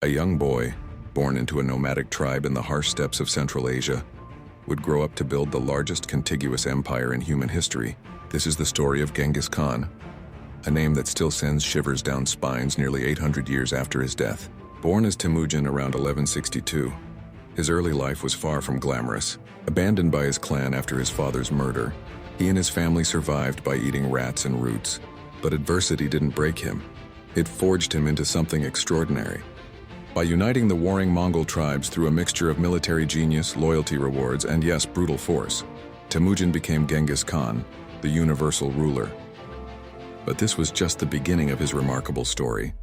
A young boy, born into a nomadic tribe in the harsh steppes of Central Asia, would grow up to build the largest contiguous empire in human history. This is the story of Gengis Khan, a name that still sends shivers down spines nearly 800 years after his death. Born as Temujin around 1162, his early life was far from glamorous. Abandoned by his clan after his father's murder, he and his family survived by eating rats and roots. But adversity didn't break him. It forged him into something extraordinary. By uniting the warring Mongol tribes through a mixture of military genius, loyalty rewards, and yes, brutal force, Temujin became Gengis Khan, the universal ruler. But this was just the beginning of his remarkable story.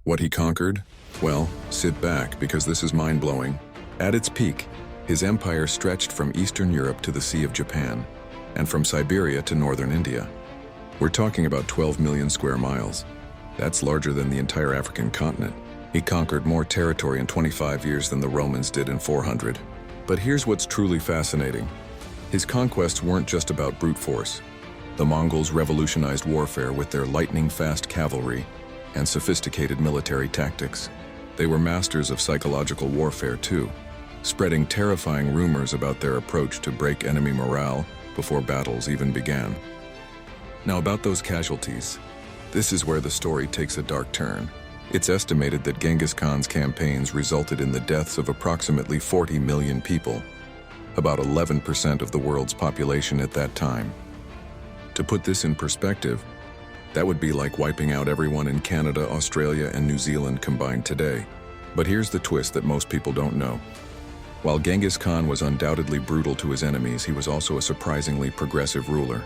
What he conquered? Well, sit back because this is mind-blowing. At its peak, his empire stretched from Eastern Europe to the Sea of Japan, and from Siberia to northern India. We're talking about 12 million square miles. That's larger than the entire African continent. He conquered more territory in 25 years than the Romans did in 400. But here's what's truly fascinating. His conquests weren't just about brute force. The Mongols revolutionized warfare with their lightning-fast cavalry and sophisticated military tactics. They were masters of psychological warfare too, spreading terrifying rumors about their approach to break enemy morale before battles even began. Now about those casualties, this is where the story takes a dark turn. It's estimated that Gengis Khan's campaigns resulted in the deaths of approximately 40 million people, about 11% of the world's population at that time. To put this in perspective, that would be like wiping out everyone in Canada, Australia, and New Zealand combined today. But here's the twist that most people don't know. While Gengis Khan was undoubtedly brutal to his enemies, he was also a surprisingly progressive ruler.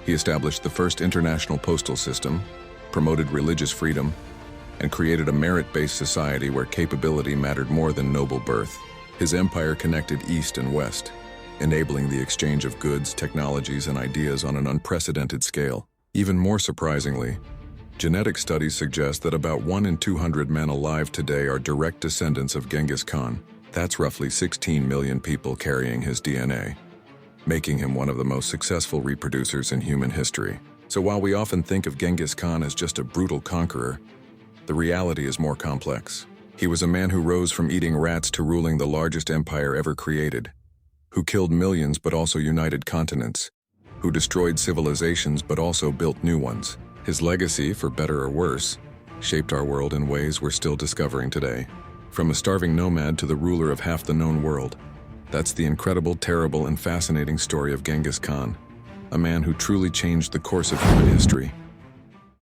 He established the first international postal system, promoted religious freedom, and created a merit-based society where capability mattered more than noble birth. His empire connected East and West, enabling the exchange of goods, technologies, and ideas on an unprecedented scale. Even more surprisingly, genetic studies suggest that about 1 in 200 men alive today are direct descendants of Gengis Khan. That's roughly 16 million people carrying his DNA, making him one of the most successful reproducers in human history. So while we often think of Gengis Khan as just a brutal conqueror, the reality is more complex. He was a man who rose from eating rats to ruling the largest empire ever created, who killed millions but also united continents, who destroyed civilizations but also built new ones. His legacy, for better or worse, shaped our world in ways we're still discovering today. From a starving nomad to the ruler of half the known world, that's the incredible, terrible, and fascinating story of Gengis Khan, a man who truly changed the course of human history.